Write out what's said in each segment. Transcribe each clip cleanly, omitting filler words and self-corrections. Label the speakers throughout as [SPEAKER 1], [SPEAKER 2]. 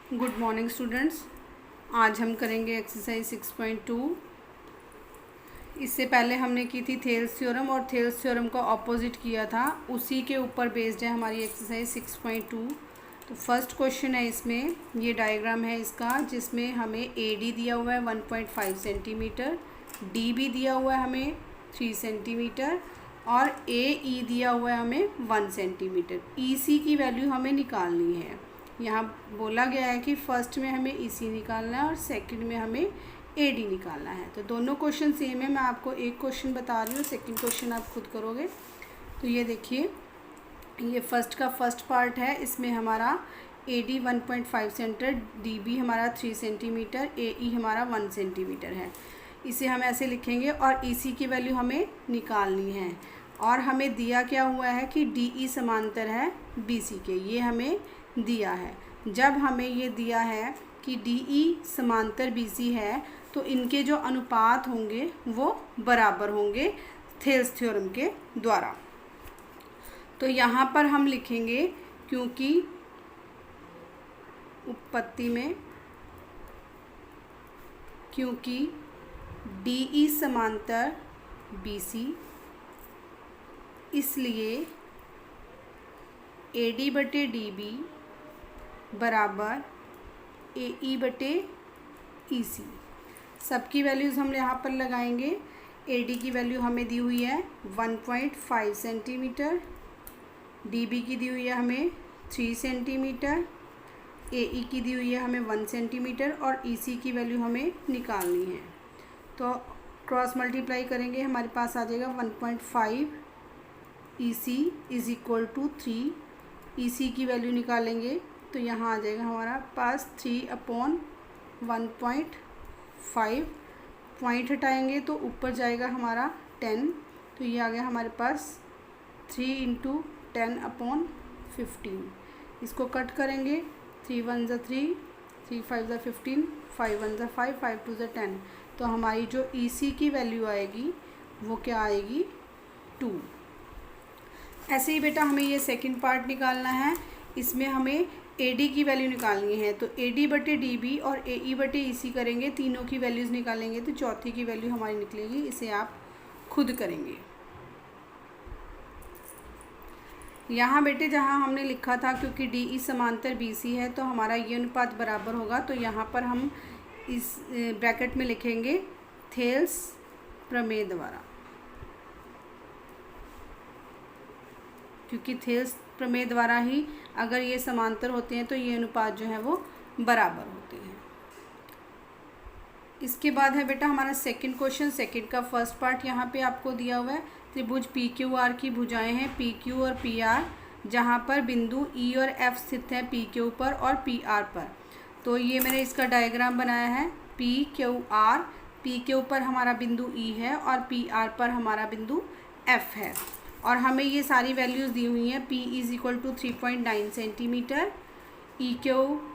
[SPEAKER 1] Good morning students. आज हम करेंगे एक्सरसाइज 6.2। इससे पहले हमने की थी थेल्स थ्योरम और थेल्स थ्योरम का ऑपोजिट किया था, उसी के ऊपर बेस्ड है हमारी एक्सरसाइज 6.2। तो फर्स्ट क्वेश्चन है इसमें, ये डायग्राम है इसका, जिसमें हमें AD दिया हुआ है 1.5 सेंटीमीटर, DB दिया हुआ है हमें 3 सेंटीमीटर और AE दिया हुआ है हमें 1 सेंटीमीटर। EC की वैल्यू हमें निकालनी है। यहाँ बोला गया है कि फर्स्ट में हमें EC निकालना है और सेकंड में हमें AD निकालना है। तो दोनों क्वेश्चन सेम है, मैं आपको एक क्वेश्चन बता रही हूँ, सेकंड क्वेश्चन आप खुद करोगे। तो ये देखिए, ये फर्स्ट का फर्स्ट पार्ट है, इसमें हमारा AD 1.5 सेंटीमीटर, DB हमारा 3 सेंटीमीटर, AE हमारा 1 सेंटीमीटर है। इसे हम ऐसे लिखेंगे और EC की वैल्यू हमें निकालनी है। और हमें दिया क्या हुआ है कि DE समांतर है BC के, ये हमें दिया है। जब हमें ये दिया है कि DE समांतर BC है तो इनके जो अनुपात होंगे वो बराबर होंगे थेल्स थ्योरम के द्वारा। तो यहाँ पर हम लिखेंगे, क्योंकि उत्पत्ति में क्योंकि DE समांतर BC, इसलिए AD बटे DB बराबर AE बटे EC। सबकी वैल्यूज़ हम यहाँ पर लगाएंगे। AD की वैल्यू हमें दी हुई है 1.5 सेंटीमीटर, DB की दी हुई है हमें 3 सेंटीमीटर, AE की दी हुई है हमें 1 सेंटीमीटर और EC की वैल्यू हमें निकालनी है। तो क्रॉस मल्टीप्लाई करेंगे, हमारे पास आ जाएगा 1.5 EC is equal to 3। EC की वैल्यू निकालेंगे तो यहाँ आ जाएगा हमारा पास 3/1.5। पॉइंट हटाएंगे तो ऊपर जाएगा हमारा 10, तो ये आ गया हमारे पास 3 × 10/15। इसको कट करेंगे, 3 1 ज़ा 3, 3 5 ज़ा 15, 5 1 ज़ा 5, 5 2 ज़ा 10। तो हमारी जो EC की वैल्यू आएगी वो क्या आएगी, 2। ऐसे ही बेटा हमें ये सेकंड पार्ट निकालना है, इसमें हमें AD की वैल्यू निकालनी है। तो AD बटे DB और AE बटे EC करेंगे, तीनों की वैल्यूज़ निकालेंगे तो चौथी की वैल्यू हमारी निकलेगी। इसे आप खुद करेंगे। यहाँ बेटे जहाँ हमने लिखा था क्योंकि DE समांतर BC है तो हमारा ये अनुपात बराबर होगा, तो यहाँ पर हम इस ब्रैकेट में लिखेंगे थेल्स प्रमेय द्वारा, क्योंकि थेल्स प्रमेय द्वारा ही अगर ये समांतर होते हैं तो ये अनुपात जो है वो बराबर होते हैं। इसके बाद है बेटा हमारा सेकंड क्वेश्चन। सेकंड का फर्स्ट पार्ट यहाँ पे आपको दिया हुआ है, त्रिभुज PQR की भुजाएं हैं PQ और PR, जहाँ पर बिंदु E और F स्थित है PQ पर और PR पर। तो ये मैंने इसका डायग्राम बनाया है, PQR, PQ पर हमारा बिंदु E है और PR पर हमारा बिंदु F है। और हमें ये सारी वैल्यूज़ दी हुई हैं। P is equal to 3.9 centimetre, EQ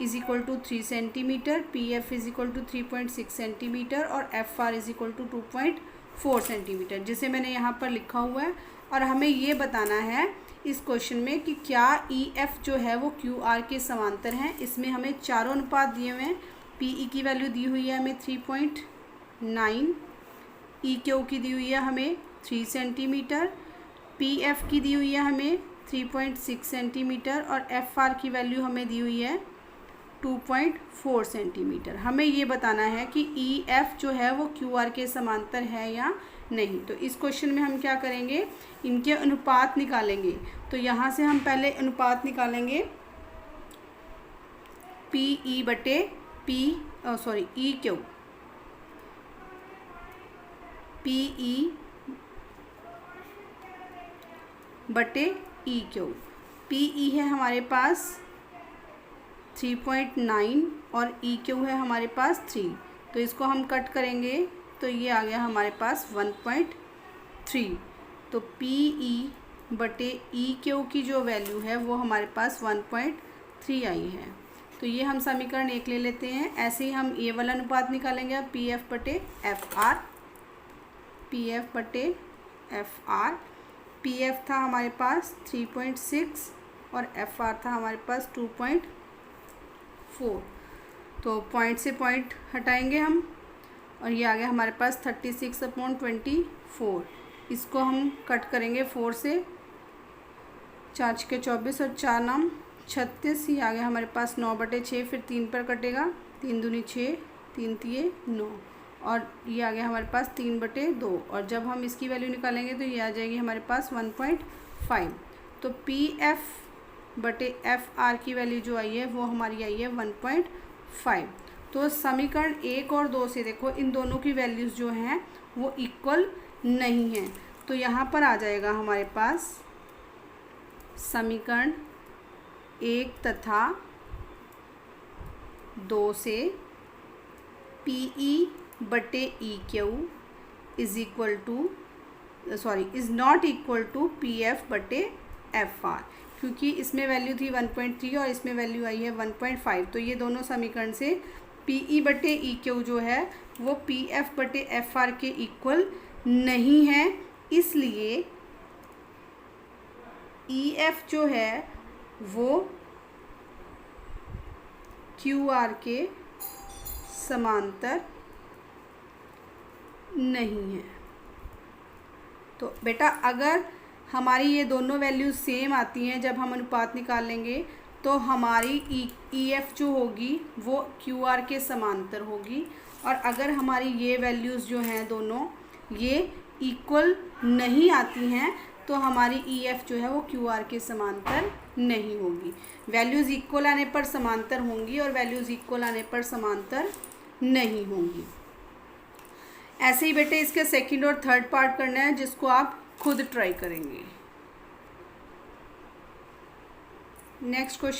[SPEAKER 1] is equal to 3 centimetre, PF is equal to 3.6 centimetre और FR is equal to 2.4 centimetre, जिसे मैंने यहाँ पर लिखा हुआ है। और हमें ये बताना है इस क्वेश्चन में कि क्या EF जो है वो QR के समांतर हैं। इसमें हमें चारों अनुपात दिए हुए हैं। PE की वैल्यू दी हुई है हमें 3.9, EQ की दी हुई है हमें 3 सेंटीमीटर, PF की दी हुई है हमें 3.6 सेंटीमीटर और FR की वैल्यू हमें दी हुई है 2.4 सेंटीमीटर। हमें ये बताना है कि EF जो है वो QR के समांतर है या नहीं। तो इस क्वेश्चन में हम क्या करेंगे, इनके अनुपात निकालेंगे। तो यहाँ से हम पहले अनुपात निकालेंगे, PE बटे EQ, PE बटे EQ। PE है हमारे पास 3.9 और EQ है हमारे पास 3, तो इसको हम कट करेंगे तो ये आ गया हमारे पास 1.3। तो PE बटे EQ की जो वैल्यू है वो हमारे पास 1.3 आई है। तो ये हम समीकरण 1 ले लेते हैं। ऐसे ही हम ये वाला अनुपात निकालेंगे, PF बटे FR, PF बटे FR। PF था हमारे पास 3.6 और FR था हमारे पास 2.4। तो पॉइंट से पॉइंट हटाएंगे हम, और ये आ गया हमारे पास 36/24। इसको हम कट करेंगे 4 से, 4 छके 24 और 4 9 36। ये आ गया हमारे पास 9/6, फिर 3 पर कटेगा, 3 दूनी 6, 3 तिये 9, और ये आ गया हमारे पास 3/2। और जब हम इसकी वैल्यू निकालेंगे तो ये आ जाएगी हमारे पास 1.5। तो PF/FR की वैल्यू जो आई है वो हमारी आई है 1.5। तो समीकरण 1 और 2 से देखो इन दोनों की वैल्यूज़ जो हैं वो इक्वल नहीं हैं। तो यहाँ पर आ जाएगा हमारे पास समीकरण 1 तथा 2 से PE/EQ is not equal to PF/FR, क्योंकि इसमें वैल्यू थी 1.3 और इसमें वैल्यू आई है 1.5। तो ये दोनों समीकरण से PE/EQ जो है वो PF/FR के इक्वल नहीं है, इसलिए EF जो है वो QR के समांतर नहीं है। तो बेटा अगर हमारी ये दोनों वैल्यूज सेम आती हैं, जब हम अनुपात निकालेंगे तो हमारी EF जो होगी वो QR के समांतर होगी, और अगर हमारी ये वैल्यूज़ जो हैं दोनों ये इक्वल नहीं आती हैं तो हमारी EF जो है वो QR के समांतर नहीं होगी। वैल्यूज़ इक्वल आने पर समांतर होंगी और वैल्यूज़ इक्वल आने पर समांतर नहीं होंगी। ऐसे ही बेटे इसके सेकंड और थर्ड पार्ट करना है, जिसको आप खुद ट्राई करेंगे। Next question.